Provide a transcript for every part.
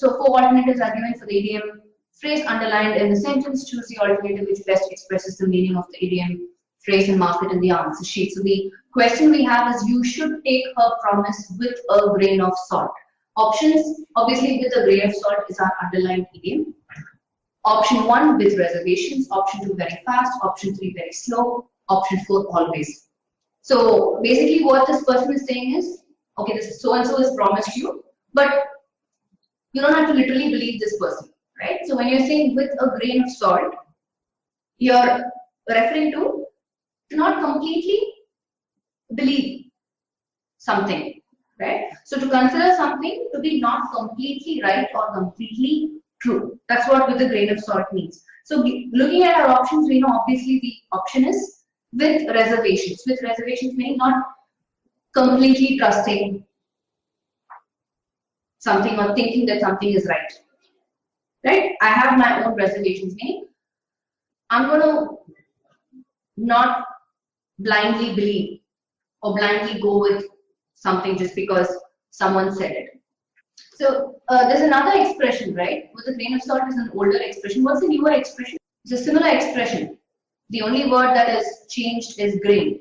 So 4 alternatives are given for the idiom. Phrase underlined in the sentence. Choose the alternative which best expresses the meaning of the idiom, phrase, and mark it in the answer sheet. So the question we have is, you should take her promise with a grain of salt. Options, obviously with a grain of salt is our underlined idiom. Option 1, with reservations. Option 2, very fast. Option 3, very slow. Option 4, always. So basically what this person is saying is, okay, this so-and-so has promised you, but you don't have to literally believe this person, right? So when you're saying with a grain of salt, you're referring to not completely believe something, right? So to consider something to be not completely right or completely true. That's what with a grain of salt means. So looking at our options, we know obviously the option is with reservations. With reservations meaning not completely trusting something or thinking that something is right. Right? I have my own reservations, meaning I'm going to not blindly believe or blindly go with something just because someone said it. So there's another expression, right? With a grain of salt is an older expression. What's the newer expression? It's a similar expression. The only word that is changed is grain.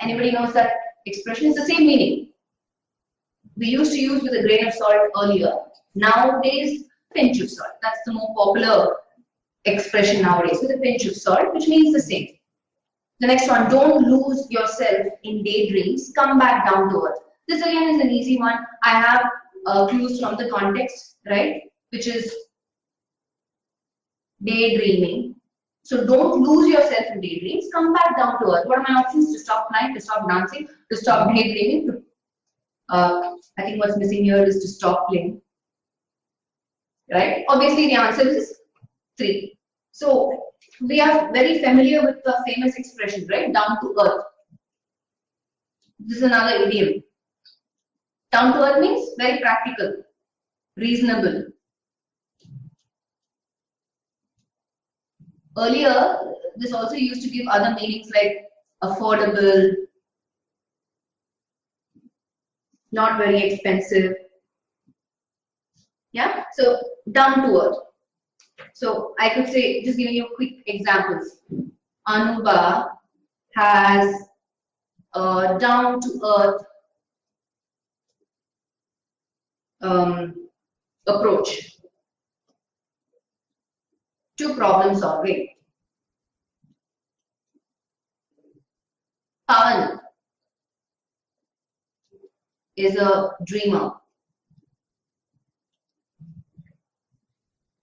Anybody knows that expression? It's the same meaning. We used to use with a grain of salt earlier. Nowadays, pinch of salt. That's the more popular expression nowadays, with a pinch of salt, which means the same. The next one, don't lose yourself in daydreams, come back down to earth. This again is an easy one. I have clues from the context, right? Which is daydreaming. So don't lose yourself in daydreams, come back down to earth. What are my options? To stop flying, to stop dancing, to stop daydreaming. I think what's missing here is to stop playing. Right? Obviously, the answer is 3. So we are very familiar with the famous expression, right? Down to earth. This is another idiom. Down to earth means very practical, reasonable. Earlier, this also used to give other meanings like affordable, not very expensive. Yeah, so down to earth. So I could say, just giving you quick examples. Anuba has a down to earth approach to problem solving. Pawan is a dreamer,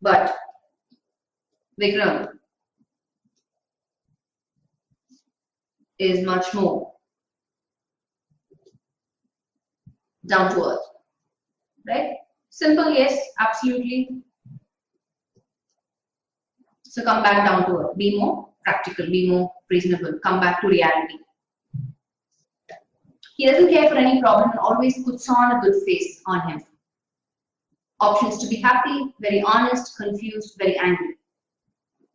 but Vikram is much more down to earth, right? Simple, yes, absolutely. So come back down to earth, be more practical, be more reasonable, come back to reality. He doesn't care for any problem and always puts on a good face on him. Options: to be happy, very honest, confused, very angry.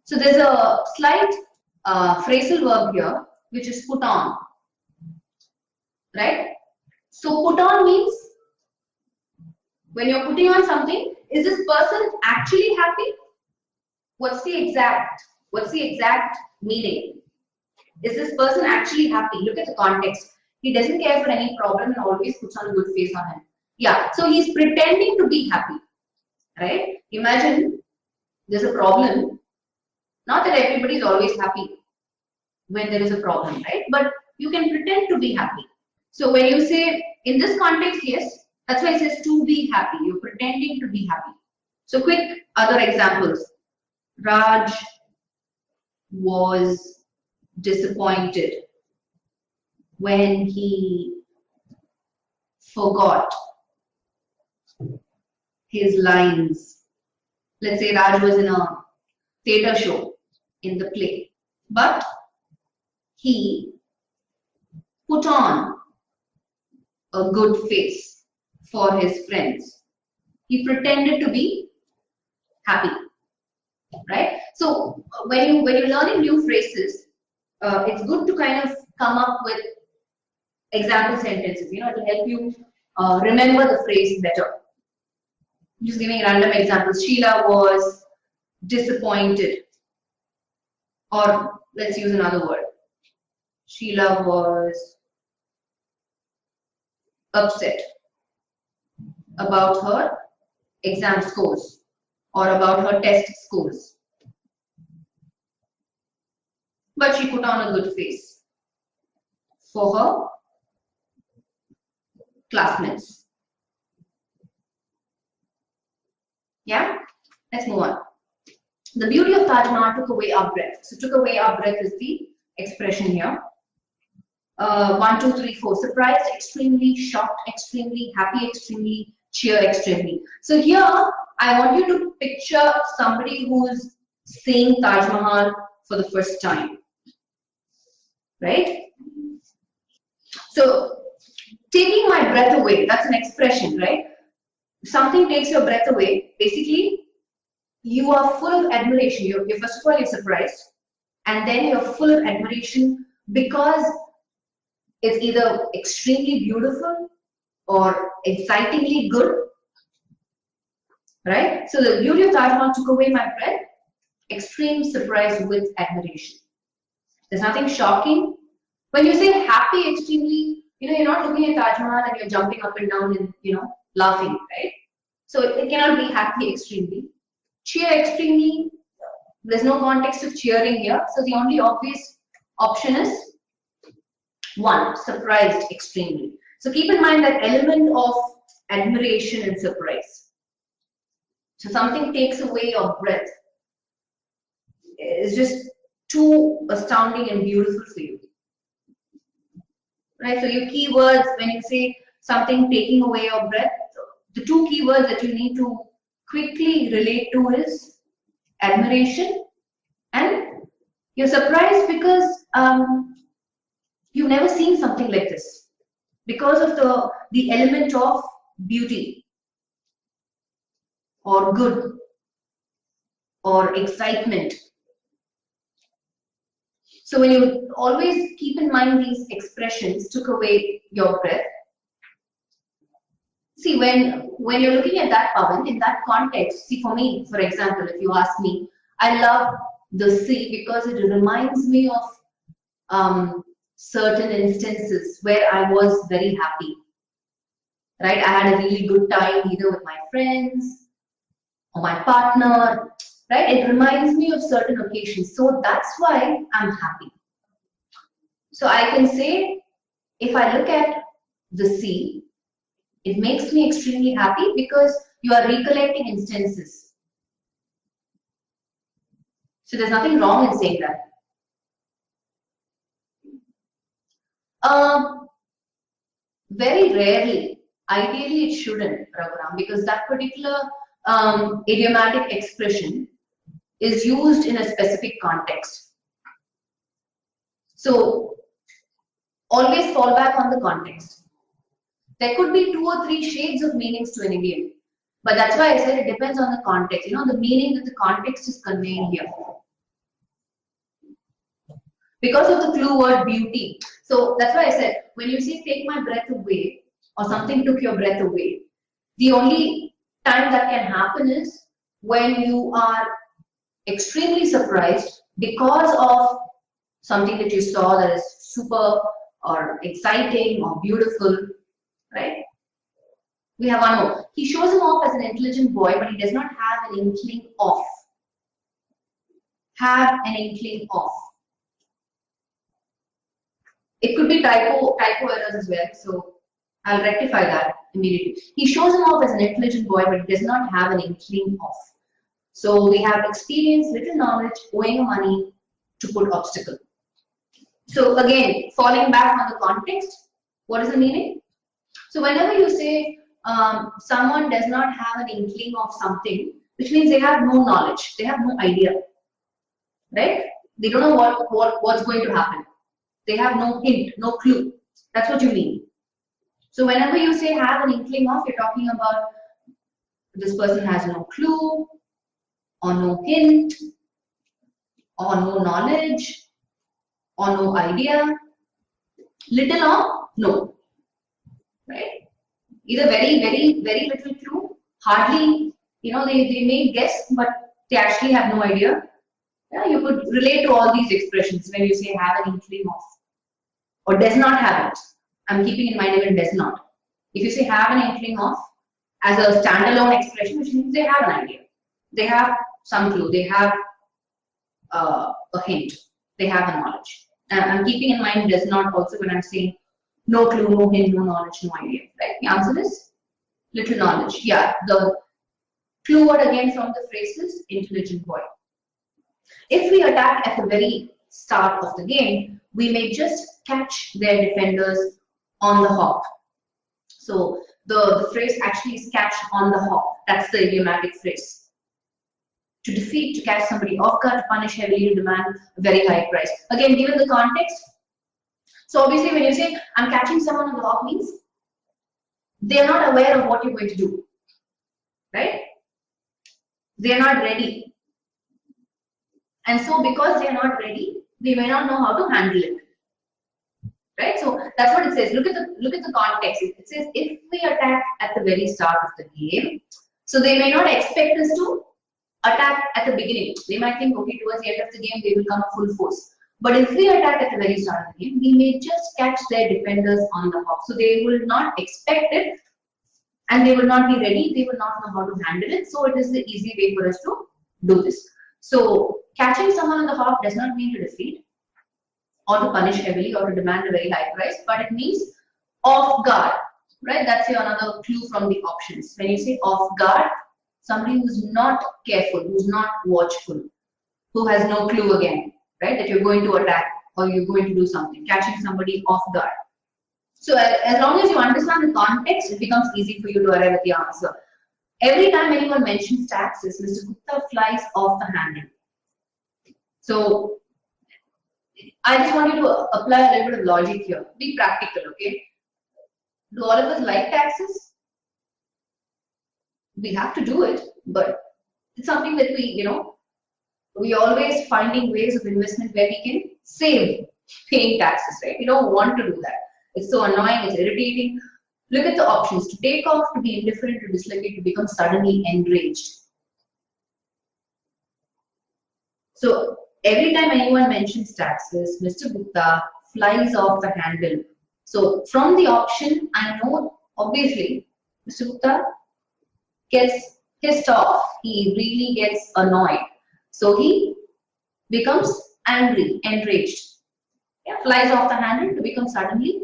So there's a slight phrasal verb here, which is put on, right? So put on means when you're putting on something, is this person actually happy? What's the exact meaning? Is this person actually happy? Look at the context. He doesn't care for any problem and always puts on a good face on him. Yeah, so he's pretending to be happy, right? Imagine there's a problem. Not that everybody is always happy when there is a problem, right? But you can pretend to be happy. So when you say in this context, yes, that's why it says to be happy. You're pretending to be happy. So quick other examples. Raj was disappointed when he forgot his lines. Let's say Raj was in a theatre show in the play, but he put on a good face for his friends. He pretended to be happy, right? So when you're learning new phrases, it's good to kind of come up with example sentences. You know, to help you remember the phrase better. Just giving random examples. Sheila was disappointed. Or let's use another word. Sheila was upset about her exam scores or about her test scores. But she put on a good face for her classmates. Yeah, let's move on. The beauty of Taj Mahal took away our breath. So took away our breath is the expression here. 1, 2, 3, 4. Surprised extremely, shocked extremely, happy extremely, cheer extremely. So here I want you to picture somebody who is seeing Taj Mahal for the first time. Right? So taking my breath away, that's an expression, right? If something takes your breath away, basically you are full of admiration. You're first of all, you're surprised, and then you're full of admiration because it's either extremely beautiful or excitingly good, right? So the beauty of Taj Mahal took away my breath, extreme surprise with admiration. There's nothing shocking. When you say happy extremely, you're not looking at Taj Mahal and you're jumping up and down and, laughing, right? So it cannot be happy extremely. Cheer extremely, there's no context of cheering here. So the only obvious option is 1, surprised extremely. So keep in mind that element of admiration and surprise. So something takes away your breath. It's just too astounding and beautiful for you. Right? So your keywords, when you say something taking away your breath, the 2 keywords that you need to quickly relate to is admiration and you're surprised because you've never seen something like this because of the element of beauty or good or excitement. So when you always keep in mind these expressions, took away your breath. See, when you're looking at that, Pawan, in that context, see, for me, for example, if you ask me, I love the sea because it reminds me of certain instances where I was very happy, right? I had a really good time either with my friends or my partner, right? It reminds me of certain occasions. So that's why I'm happy. So I can say, if I look at the sea, it makes me extremely happy because you are recollecting instances. So there's nothing wrong in saying that. Very rarely, ideally it shouldn't, Raghuram, because that particular idiomatic expression is used in a specific context. So always fall back on the context. There could be 2 or 3 shades of meanings to an idiom, but that's why I said it depends on the context. The meaning that the context is conveying here. Because of the clue word beauty. So that's why I said, when you say take my breath away or something took your breath away, the only time that can happen is when you are extremely surprised because of something that you saw that is super or exciting or beautiful, right? We have one more. He shows him off as an intelligent boy, but he does not have an inkling of. Have an inkling of. It could be typo errors as well, so I'll rectify that immediately. He shows him off as an intelligent boy, but he does not have an inkling of. So we have experience, little knowledge, owing money to put obstacle. So again, falling back on the context, what is the meaning? So whenever you say someone does not have an inkling of something, which means they have no knowledge, they have no idea, right? They don't know what's going to happen. They have no hint, no clue. That's what you mean. So whenever you say have an inkling of, you're talking about this person has no clue, or no hint, or no knowledge, or no idea, little or no, right? Either very, very, very little clue, hardly they may guess, but they actually have no idea. Yeah, you could relate to all these expressions when you say have an inkling of, or does not have it. I'm keeping in mind even does not. If you say have an inkling of as a standalone expression, which means they have an idea. They have some clue. They have a hint. They have a knowledge. And I'm keeping in mind does not also when I'm saying no clue, no hint, no knowledge, no idea. Right? The answer is little knowledge. Yeah, the clue word again from the phrase is intelligent boy. If we attack at the very start of the game, we may just catch their defenders on the hop. So the phrase actually is catch on the hop. That's the idiomatic phrase. To defeat, to catch somebody off guard, to punish heavily, to demand a very high price. Again, given the context, so obviously when you say I'm catching someone on the hop means they're not aware of what you're going to do, right? They're not ready. And so because they're not ready, they may not know how to handle it. Right? So that's what it says. Look at the context. It says if we attack at the very start of the game, so they may not expect us to attack at the beginning. They might think, okay, towards the end of the game they will come full force. But if we attack at the very start of the game, we may just catch their defenders on the hop. So they will not expect it, and they will not be ready. They will not know how to handle it. So it is the easy way for us to do this. So catching someone on the hop does not mean to defeat, or to punish heavily, or to demand a very high price, but it means off guard, right? That's another clue from the options. When you say off guard, somebody who's not careful, who's not watchful, who has no clue again, right? That you're going to attack or you're going to do something, catching somebody off guard. So as long as you understand the context, it becomes easy for you to arrive at the answer. Every time anyone mentions taxes, Mr. Gupta flies off the handle. So I just want you to apply a little bit of logic here. Be practical, okay? Do all of us like taxes? We have to do it, but it's something that we always finding ways of investment where we can save paying taxes, right? We don't want to do that. It's so annoying, it's irritating. Look at the options: to take off, to be indifferent, to dislike it, to become suddenly enraged. So every time anyone mentions taxes, Mr. Gupta flies off the handle. So from the option, I know obviously Mr. Gupta gets pissed off. He really gets annoyed. So he becomes angry, enraged. Yeah, flies off the handle to become suddenly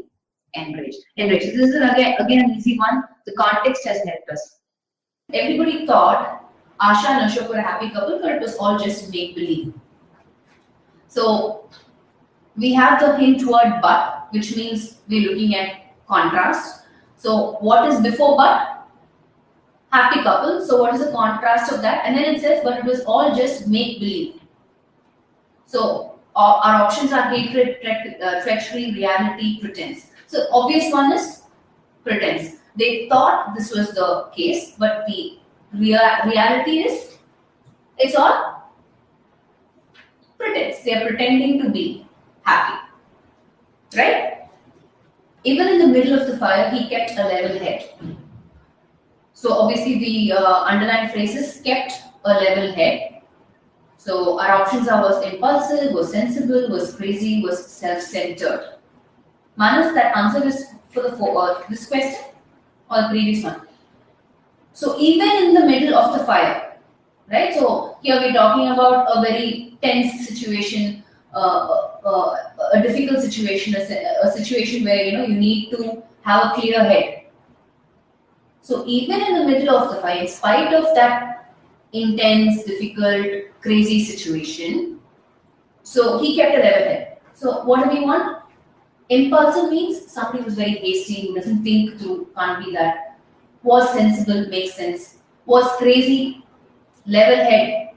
enraged. Enraged. This is again an easy one. The context has helped us. Everybody thought Asha and Ashok were a happy couple, but it was all just make-believe. So we have the hint word but, which means we're looking at contrast. So what is before but? Happy couple. So what is the contrast of that? And then it says, but it was all just make-believe. So our options are hatred, treachery, reality, pretense. So obvious one is pretense. They thought this was the case, but the reality is it's all pretense. They are pretending to be happy, right? Even in the middle of the fire, he kept a level head. So obviously the underlined phrases kept a level head. So our options are was impulsive, was sensible, was crazy, was self-centered. Manas, that answer is for this question or the previous one. So even in the middle of the fire, right? So here we're talking about a very tense situation, a difficult situation, a situation where you need to have a clear head. So even in the middle of the fight, in spite of that intense, difficult, crazy situation, so he kept a level head. So what do we want? Impulsive means somebody who's very hasty, who doesn't think through, can't be that. Was sensible, makes sense. Was crazy, level head.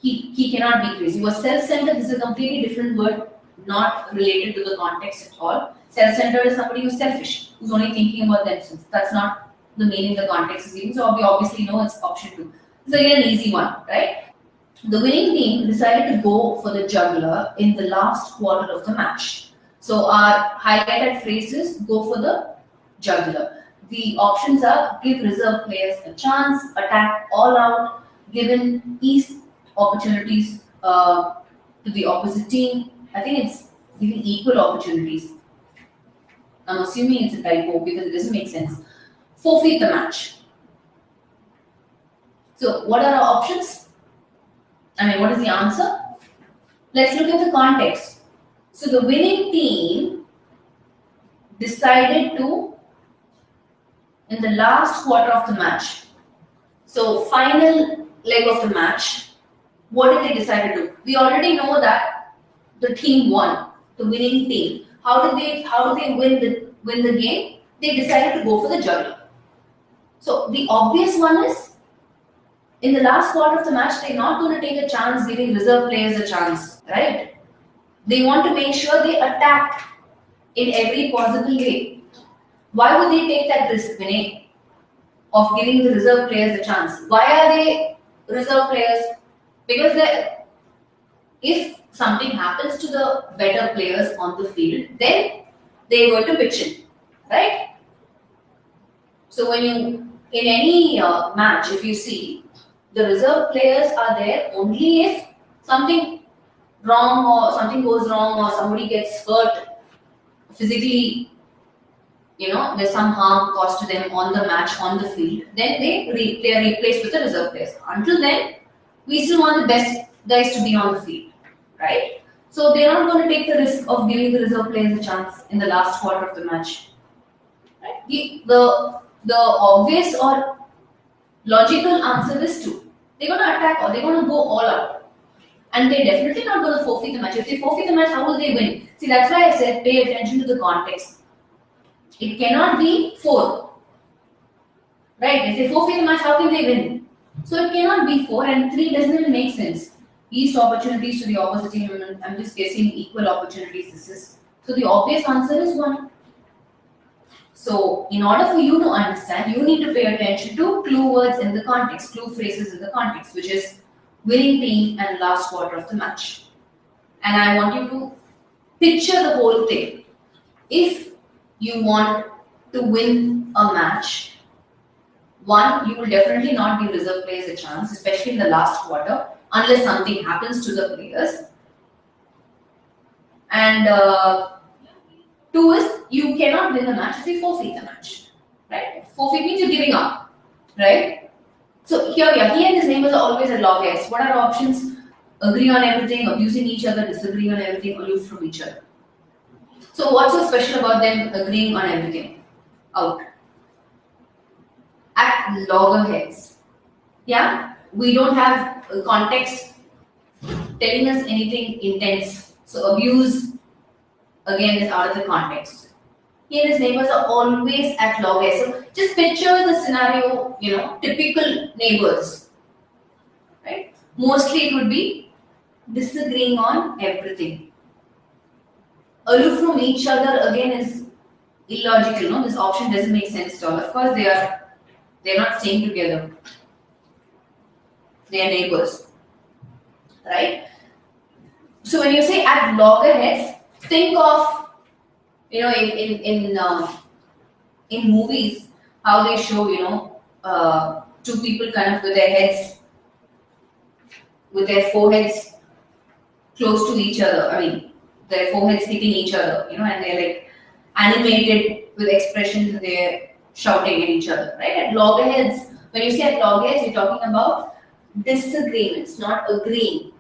He cannot be crazy. Was self-centered, this is a completely different word, not related to the context at all. Self-centered is somebody who's selfish, who's only thinking about themselves. That's not the meaning the context is giving. So we obviously know it's option 2. This is again an easy one, right? The winning team decided to go for the juggler in the last quarter of the match. So our highlighted phrases go for the juggler. the options are give reserve players a chance, attack all out, given east opportunities to the opposite team. I think it's giving equal opportunities. I'm assuming it's a typo because it doesn't make sense. Forfeit the match. So what are our options? What is the answer? Let's look at the context. So the winning team decided to, in the last quarter of the match, so final leg of the match, what did they decide to do? We already know that the team won, the winning team. How do they win the game? They decided to go for the juggler. So the obvious one is, in the last quarter of the match, they're not going to take a chance giving reserve players a chance, right? They want to make sure they attack in every possible way. Why would they take that risk, Vinay, of giving the reserve players a chance? Why are they reserve players? Because if something happens to the better players on the field, then they're going to pitch in, right? So when in any match, if you see, the reserve players are there only if something wrong or something goes wrong or somebody gets hurt physically, there's some harm caused to them on the match, on the field, then they are replaced with the reserve players. Until then, we still want the best guys to be on the field, right? So they're not going to take the risk of giving the reserve players a chance in the last quarter of the match. Right? The obvious or logical answer is 2. They're going to attack or they're going to go all out. And they're definitely not going to forfeit the match. If they forfeit the match, how will they win? See, that's why I said pay attention to the context. It cannot be 4. Right? If they forfeit the match, how can they win? So it cannot be 4, and 3 doesn't even make sense. East opportunities to the opposite team. I'm just guessing equal opportunities this is. So the obvious answer is 1. So in order for you to understand, you need to pay attention to clue words in the context, clue phrases in the context, which is winning team and last quarter of the match. And I want you to picture the whole thing. If you want to win a match, 1, you will definitely not give reserve players a chance, especially in the last quarter, unless something happens to the players. And 2 is, you cannot win the match if you forfeit the match, right? Forfeit means you're giving up, right? So here he and his neighbors are always at loggerheads. What are our options? Agree on everything, abusing each other, disagree on everything, aloof from each other. So what's so special about them agreeing on everything? Out. At loggerheads. Yeah? We don't have context telling us anything intense. So abuse, again, is out of the context. He and his neighbors are always at loggerheads. So just picture the scenario, typical neighbors. Right? Mostly it would be disagreeing on everything. Aloof from each other, again, is illogical. No? This option doesn't make sense at all. Of course, they're not staying together. They are neighbors. Right? So when you say at loggerheads, think of, in movies, how they show, 2 people kind of with their heads, with their foreheads close to each other. Their foreheads hitting each other, and they're like animated with expressions and they're shouting at each other, right? At loggerheads, when you say at loggerheads, you're talking about disagreements, not agreeing.